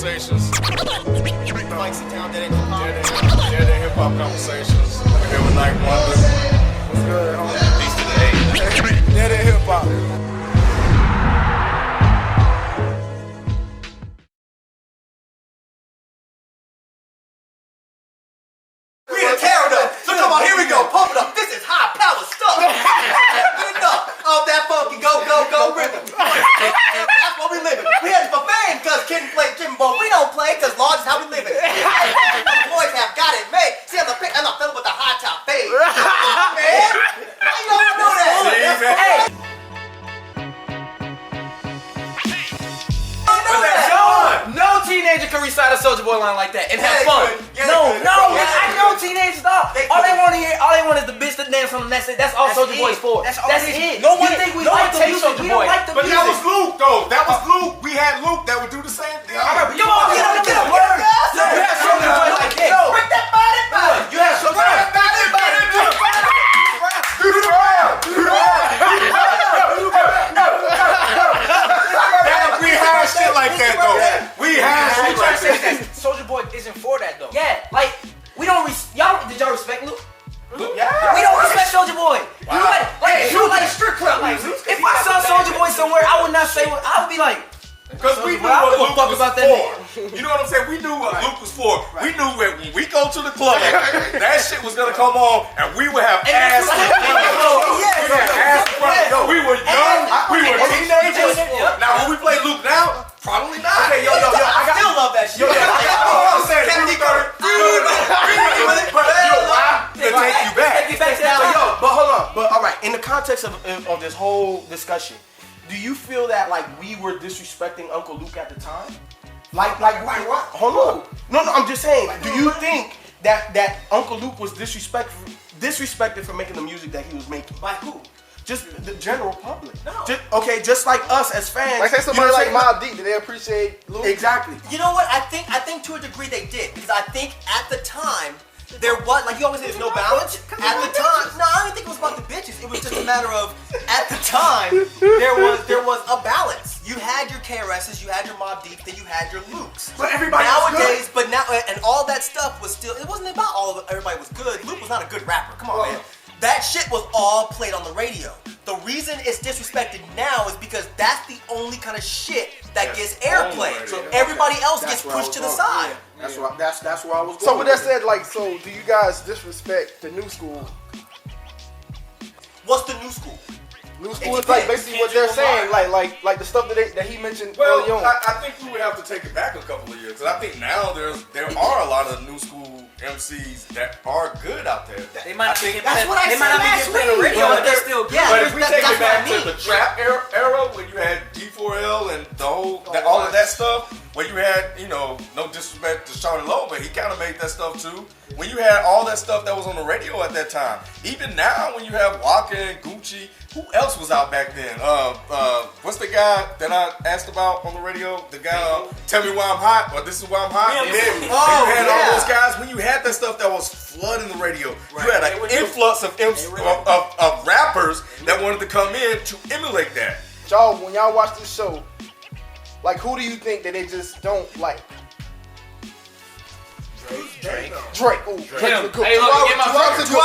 conversations. Mike, sit down, dead Dead end hip hop conversations. Here with Night Wonder. What's good, homie? Peace to the A. Dead end hip hop. We in tear it up. So come on, here we go. Pump it up. This is high power stuff. Get enough of that funky go rhythm. That's what we living. We had it for fame because Kid play Jim, but we don't play because large is how we living. The boys have got it made. See, I'm not feeling with the high top fade. Man, how you don't know that? No teenager can recite a Soulja Boy line like that and have fun. I know teenagers though. All they want is the bitch that dance on the next. That's all Soulja Boy's for. That's it. No one think we no like one the takes music. We don't like the But music. that was Luke though. That was Luke. We had Luke that would do the same thing. Come on, get him. You had Soulja Boy like that. Break that body. You had Soulja Boy. Do the rap. We had shit like that though. We had shit like that. Soulja Boy isn't for that though. Yeah, like we don't. Did y'all respect Luke? Yeah. We don't respect Soulja Boy. You like a strip club. Like, if I saw Soulja Boy somewhere, I would not say what. I would be like. Because we knew I what don't Luke fuck was about that for. You know what I'm saying? We knew what Luke was for. We knew when we go to the club, that shit was gonna come on, and we would have ass in front of us. We were young. We were teenagers. Now when we play Luke now, probably not. Okay, yo, I still love that shit. I'm saying Luke to take you back. But hold on. But all right. In the context of this whole discussion, do you feel that like we were disrespecting Uncle Luke at the time? Like what? Hold on. No, I'm just saying. Do you think that Uncle Luke was disrespected for making the music that he was making? By who? Just the general public. No. Just like us as fans. Like say somebody like Mobb Deep, did they appreciate Luke? Exactly. You know what? I think to a degree they did, because I think at the time there was, like you always say, there's no balance. At the time, no, I don't think it was about the bitches. It was just a matter of at the time there was a balance. You had your KRSs, you had your Mobb Deep, then you had your Lukes. But everybody nowadays, but now and all that stuff was still. It wasn't about all of it. Everybody was good. Luke was not a good rapper. Come on, man. That shit was all played on the radio. The reason it's disrespected now is because that's the only kind of shit that gets airplay. So everybody else gets pushed to the side. That's where I was going. So with that said, like, so do you guys disrespect the new school? What's the new school? New school is like basically what they're saying, like the stuff that he mentioned early on. I think we would have to take it back a couple of years, because I think now there are a lot of new school MCs that are good out there. They might not be getting That's what I said last week. on the radio, but they're still good. But if we take it back what I to the trap era when you had D4L and the whole all of that stuff, when you had, no disrespect to Shoutout Low, but he kind of made that stuff too. When you had all that stuff that was on the radio at that time, even now when you have Waka and Gucci, who else was out back then? What's the guy that I asked about on the radio? The guy, Tell Me Why I'm Hot, or This Is Why I'm Hot. Yeah. You had all those guys. When you had that stuff that was flooding the radio, you had an influx of rappers that wanted to come in to emulate that. Y'all, when y'all watch this show, like who do you think that they just don't like? Drake. Ooh, Drake's good. Hey, look, get my Do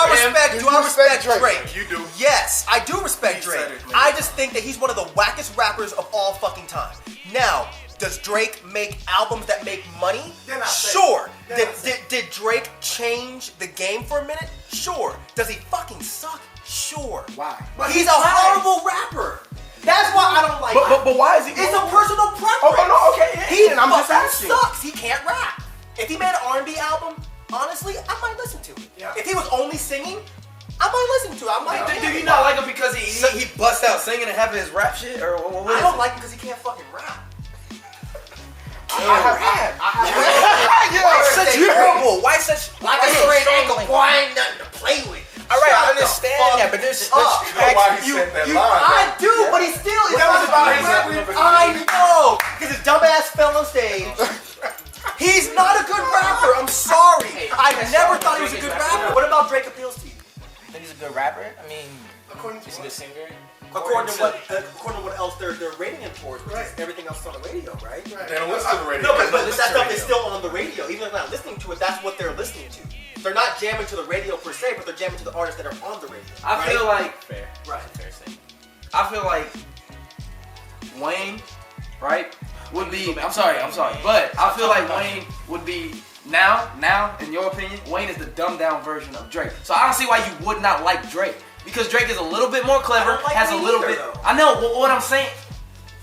I respect Drake? You do. Yes, I do respect Drake. I just think that he's one of the wackest rappers of all fucking time. Now, does Drake make albums that make money? Sure. Did Drake change the game for a minute? Sure. Does he fucking suck? Sure. Why? He's a horrible rapper. That's why I don't like him. But why is he? It's a personal preference. Oh no, okay. He I'm just fucking asking. sucks. He can't rap. If he made an R&B album, honestly, I might listen to it. Yeah. If he was only singing, I might listen to it. I might. Do you not like him because he busts out singing and having his rap shit, or what? I don't like him because he can't fucking rap. Why such terrible? Why such Like a straight ankle boy, ain't nothing to play with. All right, I understand that, but there's Why he said that line? I do, but he still is That was about his I know, because his dumbass fell on stage. He's not a good rapper. I'm sorry. I never thought he was a good rapper. What about Drake appeals to you? think he's a good rapper. I mean, he's a good singer. According to what else they're rating him for, which is everything else on the radio, right? They don't listen to the radio. No, but that's the listening to it, that's what they're listening to. They're not jamming to the radio per se, but they're jamming to the artists that are on the radio. I feel like fair thing. I feel like Wayne, right, would be. I'm sorry, but I feel like Wayne would be now, in your opinion, Wayne is the dumbed down version of Drake. So I don't see why you would not like Drake, because Drake is a little bit more clever, has a little bit. I know what I'm saying.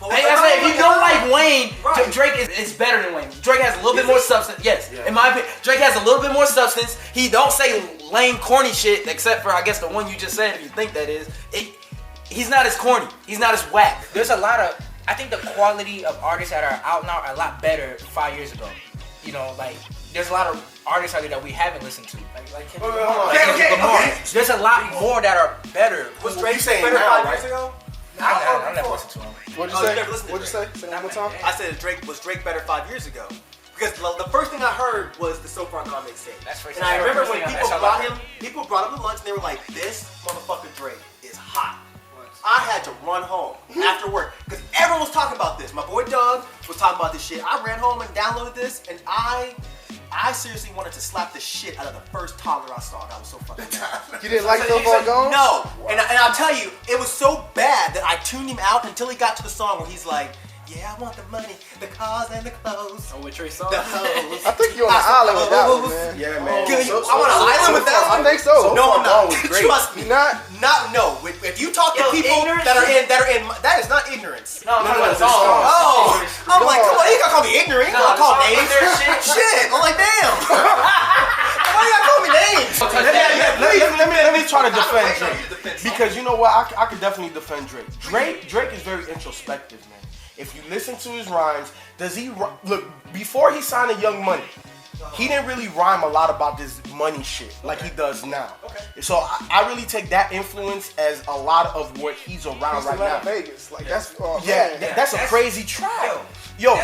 If you don't like Wayne, Drake is better than Wayne. Drake has a little bit more substance. Yes, in my opinion, Drake has a little bit more substance. He don't say lame, corny shit, except for I guess the one you just said. If you think that is, he's not as corny. He's not as whack. There's a lot of. I think the quality of artists that are out now are a lot better 5 years ago. You know, like there's a lot of artists out there that we haven't listened to. Like Kendrick Lamar. There's a lot more that are better. Was Drake saying better 5 years ago? I never listened to him. What'd you say? What'd you say? Say one more time. I said was Drake better 5 years ago? Because the first thing I heard was the So Far Gone mixtape. And I remember when people brought him to lunch and they were like, "This motherfucker Drake is hot." I had to run home after work because everyone was talking about this. My boy Doug was talking about this shit. I ran home and downloaded this, and I seriously wanted to slap the shit out of the first toddler I saw. That was so fucking bad. You didn't like So Far Gone? No. Wow. And I'll tell you, it was so bad that I tuned him out until he got to the song where he's like, "Yeah, I want the money, the cars, and the clothes." Oh, with Trey Songz? The hoes. I think you're on an island with that one, man. Yeah, man. I'm on an island with that one? I think so. No, I'm not. Great. Trust me. You're not? No. If you talk to people that are in, that is not ignorance. No, it's Oh, I'm like, come on, you gotta call me ignorant. You gotta call me names. Shit. I'm like, damn. Why you gotta call me names? Let me try to defend Drake. Because you know what? I could definitely defend Drake. Drake is very introspective, man. If you listen to his rhymes, does he look before he signed to Young Money? He didn't really rhyme a lot about this money shit like he does now. Okay. So I really take that influence as a lot of what he's around right now. Vegas, like that's that's a crazy track. Yo,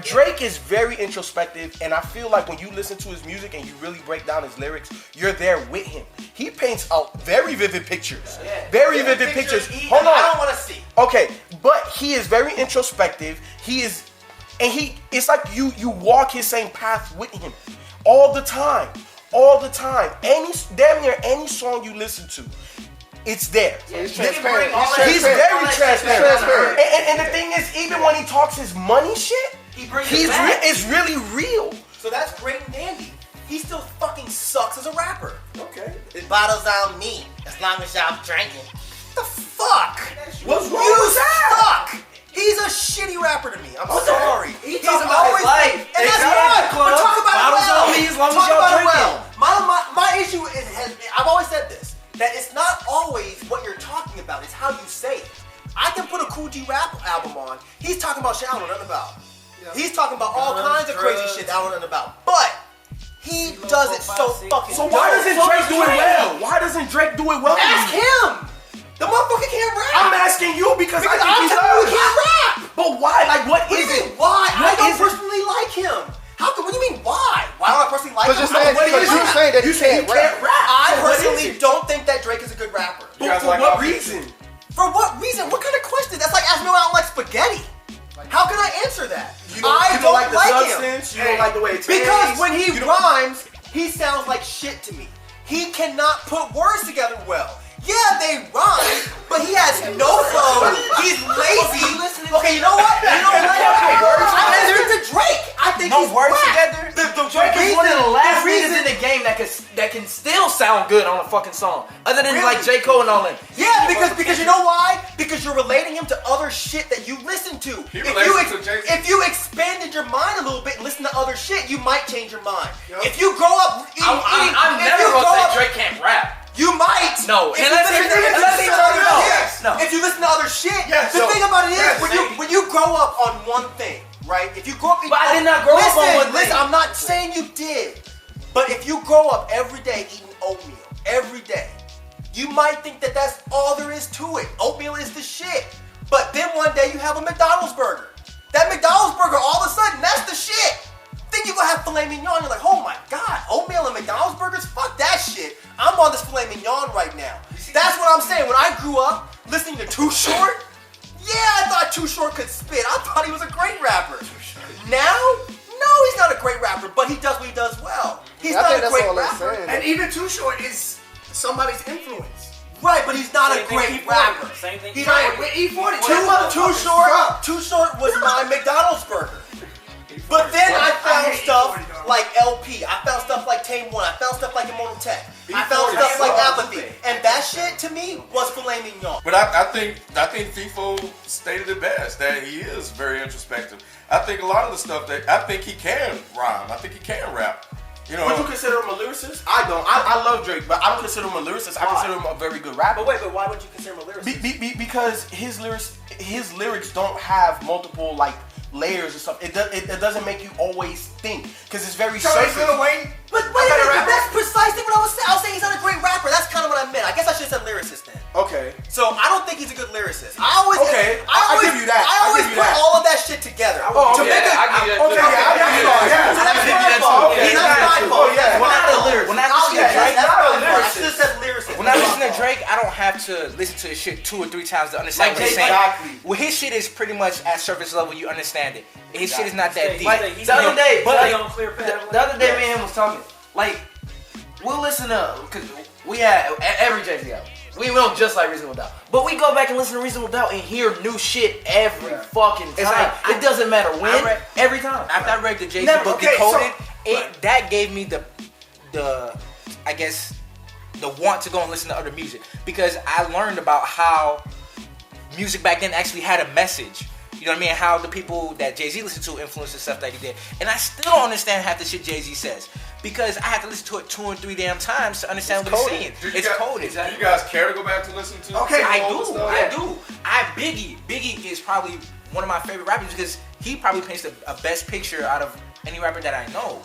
Drake is very introspective, and I feel like when you listen to his music and you really break down his lyrics, you're there with him. He paints out very vivid pictures. Very vivid pictures. Hold on. I don't want to see. Okay, but he is very introspective. It's like you walk his same path with him all the time. Damn near any song you listen to, it's there. He's transparent. He's very transparent. And the thing is, even when he talks his money shit, it's really real. So that's great and dandy. He still fucking sucks as a rapper. Okay. The bottles on me, as long as y'all drinking. The fuck? What's wrong with that? Suck. He's a shitty rapper to me. I'm sorry. He's talking about his life. And that's fine. But talk about it well. On me as long as y'all drinking. My issue is, I've always said this, that it's not always what you're talking about, it's how you say it. I can put a Cool G rap album on. He's talking about shit I don't know nothing about. Yeah. He's talking about all kinds of crazy shit that I don't know nothing about. But he does it so fucking So why doesn't Drake do it well? Why doesn't Drake do it well? Ask him. The motherfucker can't rap. I'm asking you because I think I'm he telling you he does. can't rap. But why? Like, what is it? Why? I don't is it? personally like him. What do you mean why? Why don't I personally like him? Because you're saying that you can't rap. I personally don't think that Drake is a good rapper. But for what reason? For what reason? What kind of question? That's like asking me why I don't like spaghetti. How can I answer that? I don't like the substance. You don't like the way it tastes. Because when he rhymes, he sounds like shit to me. He cannot put words together well. Yeah, they rhyme, but he has no flow. He's lazy. Okay, you know what? I listen to Drake. I think he's words whack. together. Drake is one of the last niggas in the game that can still sound good on a fucking song, other than like J. Cole and all that. Yeah, because you know why? Because you're relating him to other shit that you listen to. If you expanded your mind a little bit and listen to other shit, you might change your mind. Yep. If you grow up eating, I'm never gonna say Drake can't rap. You might. No. If you listen to other shit, the thing about it is when you grow up on one thing, right? If you grow up, but I did not grow up on one thing. Listen, I'm not saying you did, but if you grow up every day eating oatmeal every day, you might think that that's all there is to it. Oatmeal is the shit. But then one day you have a McDonald's burger. That McDonald's burger, all of a sudden, that's the shit. Then you gonna have filet mignon. You're like, oh my god, oatmeal and McDonald's burgers? Fuck that shit. I'm on this filet mignon right now. That's what I'm saying. When I grew up listening to Too Short, yeah, I thought Too Short could spit. I thought he was a great rapper. Now, no, he's not a great rapper, but he does what he does well. he's I not think a that's great all they're rapper. saying. And even Too Short is somebody's influence. Right, but he's not a Same thing great E40. rapper. Same thing. He's Right, not. with E40. Too Short was my McDonald's burger. But then I found stuff like LP. I found stuff like Tame One. I found stuff like Immortal Tech. I found stuff like Apathy. And that shit to me was filet mignon. But I think Feefo stated it best that he is very introspective. I think a lot of the stuff that I think he can rhyme. I think he can rap. You know, Would you consider him a lyricist? I don't. I love Drake, but I don't consider him a lyricist. I consider him a very good rapper. But why would you consider him a lyricist? Because his lyrics don't have multiple like layers or stuff. It doesn't make you always think because it's very surface. But wait a minute, that's precisely what I was saying. I was saying he's not a great rapper. That's kind of what I meant. I guess I should have said lyricist then. Okay. So I don't think he's a good lyricist. I always give you that. I always give you put that. all of that shit together. Oh, to okay. make a, I give you that. Okay, yeah. So that's my fault. That's my fault. That's When my I fault. when I listen to Drake, That's my fault. I should have said lyricist. when I listen to Drake, I don't have to listen to his shit 2 or 3 times to understand what he's saying. Exactly. Well, his shit is pretty much at surface level. You understand it. His shit is not that deep. Like, the other day, Stay on clear path. the other day, me and him was talking. Like, we'll listen to, because we had every Jay-Z album. We don't just like Reasonable Doubt. But we go back and listen to Reasonable Doubt and hear new shit every fucking time. It's like, it doesn't matter when, every time. After I read the Jay-Z Never- book, okay, Decoded, so- that gave me the I guess the want to go and listen to other music because I learned about how music back then actually had a message. You know what I mean? How the people that Jay-Z listened to influenced the stuff that he did. And I still don't understand half the shit Jay-Z says because I have to listen to it 2 or 3 damn times to understand what he's saying. It's coded. Do you guys care to go back to listen to? Okay, I all the do. stuff? I do. Biggie is probably one of my favorite rappers because he probably paints a best picture out of any rapper that I know.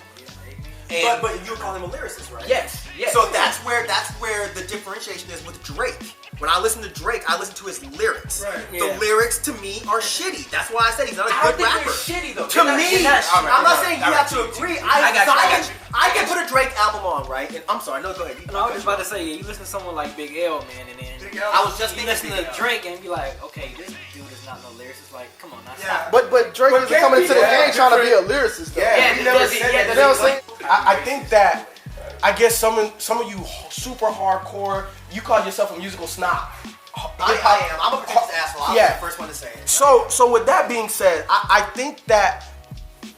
And But you would call him a lyricist, right? yes. So that's where the differentiation is with Drake. When I listen to Drake, I listen to his lyrics. Right. The lyrics to me are shitty. That's why I said he's not a I don't good think rapper. they're shitty though. To me, I'm not saying you have to Alright, agree. I got you. I can put a Drake album on, right? And I'm sorry, no, go ahead. I was just about to say, you listen to someone like Big L, man, and then I was just you thinking listen to Drake and be like, okay, this dude is not no lyricist. Like, come on, now stop. But Drake But isn't coming into the yeah, game trying to be a lyricist though. Yeah, he never does- said yeah, that. You know what I'm saying? I think that I guess some of you super hardcore, you call yourself a musical snob. I am. I'm a pretentious asshole. I'll be Yeah. the first one to say it. So with that being said, I think that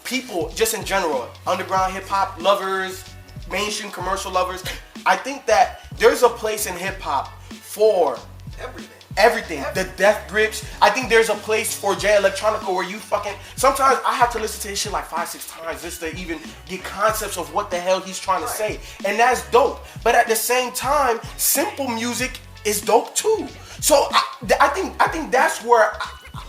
people, just in general, underground hip hop lovers, mainstream commercial lovers, I think that there's a place in hip hop for everything. The death grips. I think there's a place for Jay Electronica where you fucking. Sometimes I have to listen to his shit like 5-6 times just to even get concepts of what the hell he's trying to say, and that's dope. But at the same time, simple music is dope too. So I think that's where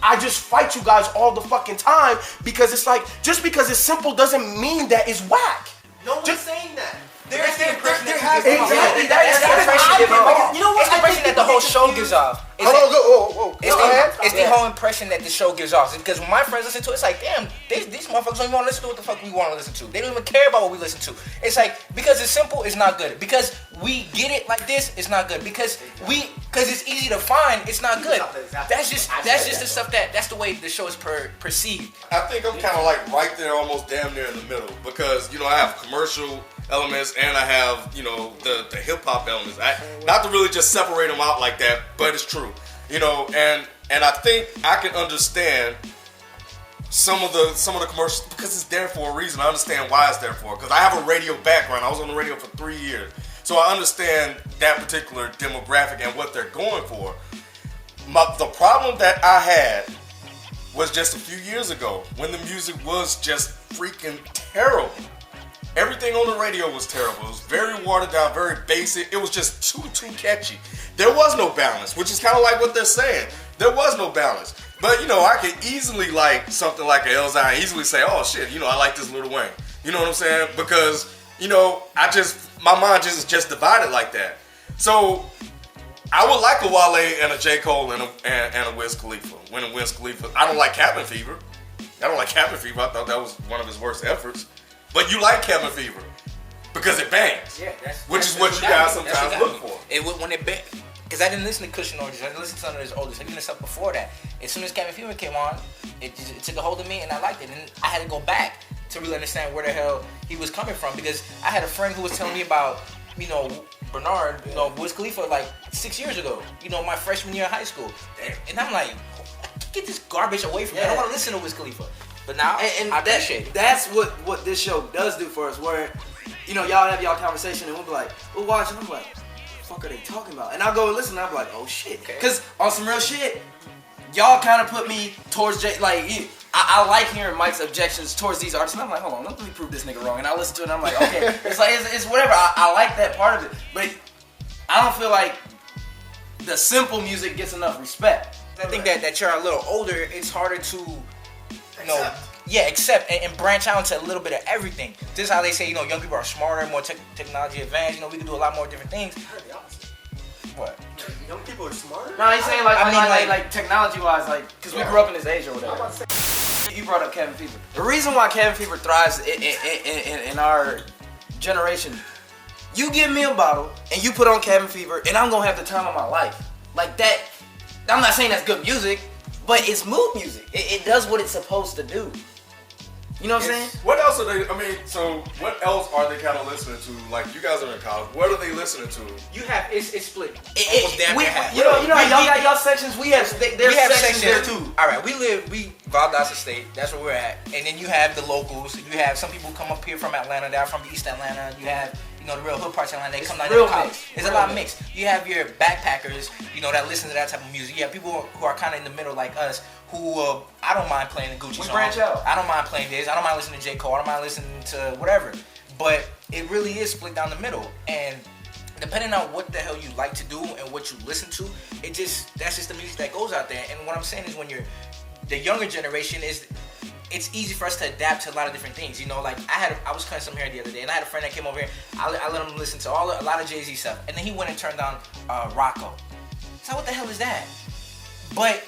I just fight you guys all the fucking time because it's like just because it's simple doesn't mean that it's whack. No one's saying that. There has Exactly. It's the impression You know what? It's the impression that the whole show gives off. It's the whole impression that the show gives off. Because when my friends listen to it, it's like, damn, these motherfuckers don't even want to listen to what the fuck we want to listen to. They don't even care about what we listen to. It's like, because it's simple, it's not good. Because we get it like this, it's not good. Because it's easy to find, it's not good. That's just the stuff that's the way the show is perceived. I think I'm kind of like right there, almost damn near in the middle, because I have commercial elements and I have the hip hop elements. Not to really just separate them out like that, but it's true, and I think I can understand some of the commercials because it's there for a reason. I understand why it's there for, because I have a radio background. I was on the radio for 3 years, so I understand that particular demographic and what they're going for. The problem that I had was just a few years ago when the music was just freaking terrible. Everything on the radio was terrible. It was very watered down, very basic. It was just too catchy. There was no balance, which is kind of like what they're saying. There was no balance. But, I could easily like something like a Elzine, easily say, oh shit, I like this Lil Wayne. You know what I'm saying? Because, my mind just divided like that. So, I would like a Wale and a J. Cole and a Wiz Khalifa. When a Wiz Khalifa, I don't like Cabin Fever. I thought that was one of his worst efforts. But you like Cabin Fever because it bangs, which is what you guys sometimes look for. When it bang, because I didn't listen to Cushion Oranges, I didn't listen to some of his oldest. I didn't listen to stuff before that. as soon as Cabin Fever came on, it took a hold of me and I liked it. And I had to go back to really understand where the hell he was coming from, because I had a friend who was telling me about, Bernard, Wiz Khalifa like 6 years ago, my freshman year of high school. And I'm like, get this garbage away from me. I don't want to listen to Wiz Khalifa. But now, I appreciate it. That's what this show does do for us, where, y'all have y'all conversation and we'll be like, we'll watch and I'm like, what the fuck are they talking about? And I'll go and listen and I'll be like, oh shit. Because on some real shit, y'all kind of put me towards I like hearing Mike's objections towards these artists, and I'm like, hold on, let me prove this nigga wrong. And I listen to it, and I'm like, okay, it's whatever. I like that part of it, but I don't feel like the simple music gets enough respect. I think that you're a little older, it's harder to, accept and branch out into a little bit of everything. This is how they say, young people are smarter, more technology advanced. We can do a lot more different things. I heard the opposite. What? Young people are smarter? No, he's saying like technology-wise, because we grew up in this age or whatever. You brought up Cabin Fever. The reason why Cabin Fever thrives in our generation, you give me a bottle and you put on Cabin Fever and I'm gonna have the time of my life. Like that, I'm not saying that's good music, but it's mood music. It does what it's supposed to do. You know what I'm saying? What else are they, so what else are they kind of listening to? Like, you guys are in college, what are they listening to? You have, it's split. Almost damn near half. You know how y'all got y'all sections? We have sections there too. Alright, we Valdosta State, that's where we're at. And then you have the locals. You have some people come up here from Atlanta, they're from East Atlanta. You have, the real hood parts of Atlanta, they come down here to college. There's a lot of mix. You have your backpackers, that listen to that type of music. You have people who are kind of in the middle like us, who I don't mind playing the Gucci song. Branch out. I don't mind playing this. I don't mind listening to J. Cole. I don't mind listening to whatever. But it really is split down the middle. And depending on what the hell you like to do and what you listen to, that's just the music that goes out there. And what I'm saying is, when you're the younger generation, it's easy for us to adapt to a lot of different things. Like I was cutting some hair the other day, and I had a friend that came over here. I let him listen to a lot of Jay-Z stuff, and then he went and turned on Rocco. So what the hell is that? But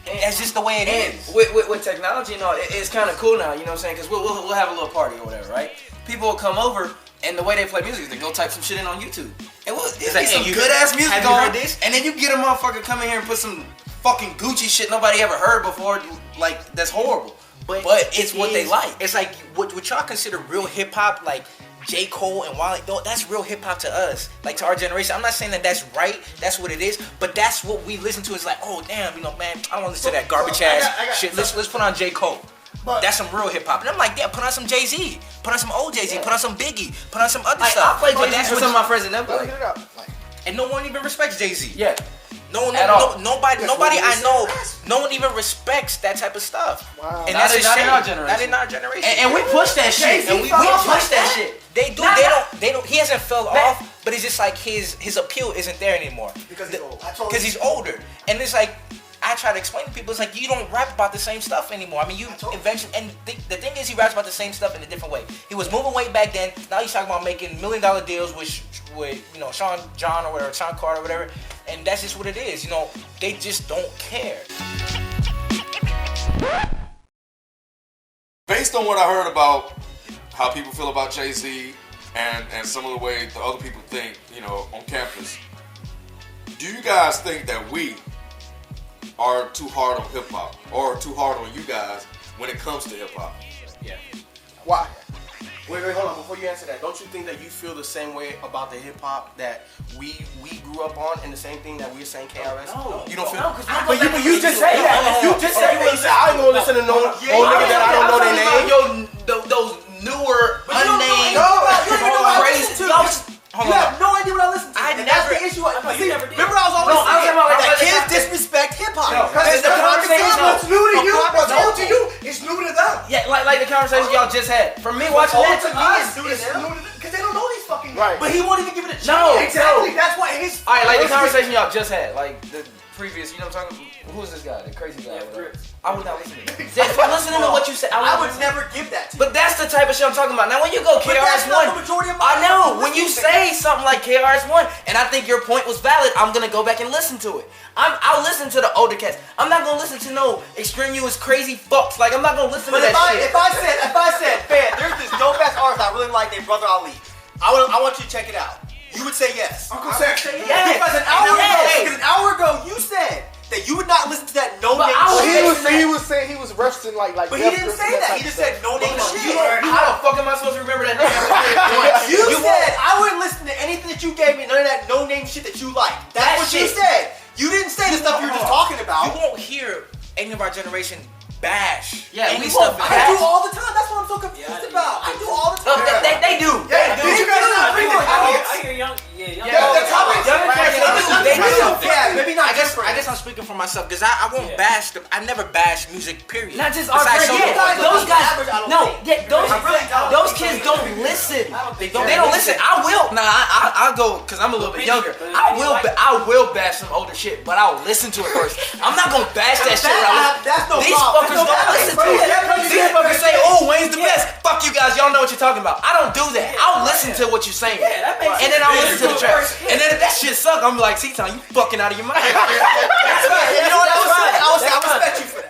that's just the way it is. With technology and all, it's kind of cool now. You know what I'm saying? Because we'll have a little party or whatever, right? People will come over, and the way they play music is they go type some shit in on YouTube, and it's like some good ass music on. And then you get a motherfucker come in here and put some fucking Gucci shit nobody ever heard before, like that's horrible. But it's what they like. It's like what y'all consider real hip hop, like J. Cole and Wale, that's real hip hop to us, like to our generation. I'm not saying that that's right, that's what it is, but that's what we listen to. It's like, oh damn, man, I don't want to listen to that garbage ass shit. Let's put on J. Cole. That's some real hip hop. And I'm like, yeah, put on some Jay-Z, put on some old Jay-Z, put on some Biggie, put on some other stuff. I play Jay-Z for some of my friends and them. And no one even respects Jay-Z. Yeah. Nobody I know, no one even respects that type of stuff. Wow. And that's not in our generation. Not in our generation. And we push that shit. And we push that shit. They do. They don't. He hasn't fell off, but it's just like his appeal isn't there anymore. Because he's old. Because he's older, and it's like I try to explain to people. It's like you don't rap about the same stuff anymore. You eventually. And the thing is, he raps about the same stuff in a different way. He was moving weight back then. Now he's talking about making $1 million deals with Sean John or whatever, Sean Carter or whatever. And that's just what it is. They just don't care. Based on what I heard about how people feel about Jay-Z and some of the way the other people think, on campus, do you guys think that we are too hard on hip-hop or too hard on you guys when it comes to hip-hop? Yeah. Why? Wait, hold on. Before you answer that, don't you think that you feel the same way about the hip hop that we grew up on, and the same thing that we're saying KRS? No. You don't feel. No, but you just said that. You just said that. You said I ain't gonna listen to no old nigga that I don't know their name. Those newer, unnamed, crazy. You have no idea what I listen to. That's the issue. Remember, I was always saying that kids disrespect hip hop. Because the conversation what's new to you, what's old to you, is new to them. Yeah, like the conversation y'all just had. For me, watching that to me is new to them. Because they don't know these fucking. Right. But he won't even give it a chance. No, exactly. That's why. All right, like the conversation y'all just had, like the previous. You know what I'm talking about? Who is this guy? The crazy guy. I would not listen to him. Listening to what you said, I would never give that to you. But that's the type of shit I'm talking about. Now, when you go KRS-One, I know when you say something like KRS-One, and I think your point was valid, I'm gonna go back and listen to it. I'll listen to the older cats. I'm not gonna listen to no extraneous crazy fucks. Like I'm not gonna listen to that shit. If I said, man, there's this dope ass artist I really like, named Brother Ali. I want you to check it out. You would say yes. Uncle Sam. Yeah, because an hour ago you said that you would not listen to that no name Well, shit. he was saying he was referencing like. But he didn't say that. He just said no name shit. How the fuck am I supposed to remember that name? You said I wouldn't listen to anything that you gave me, none of that no name shit that you like. That's what you said. You didn't say the stuff you were just talking about. You won't hear any of our generation bash. Yeah, any we stuff. won't. I do all the time. That's what I'm so confused about. I do all the time. They do. Yeah, They do. I hear young. They do. Yeah, maybe not. I guess I'm speaking for myself because I won't bash them. I never bash music. Period. Not just our Besides friends. solo. Those guys. No, those don't kids don't listen. They don't listen. I will. Nah, I'll go because I'm a little bit younger. I will bash some older shit, but I'll listen to it first. I'm not gonna bash that shit. That's no These problem. fuckers don't listen to it. These fuckers say, "Oh, Wayne's the best." Fuck you guys. Y'all know what you're talking about. I don't do that. I'll listen to what you're saying, and then I'll listen to the track. And then if that shit suck, I'm like, C-Town, you fucking out of your mind. You know what? I respect you for that.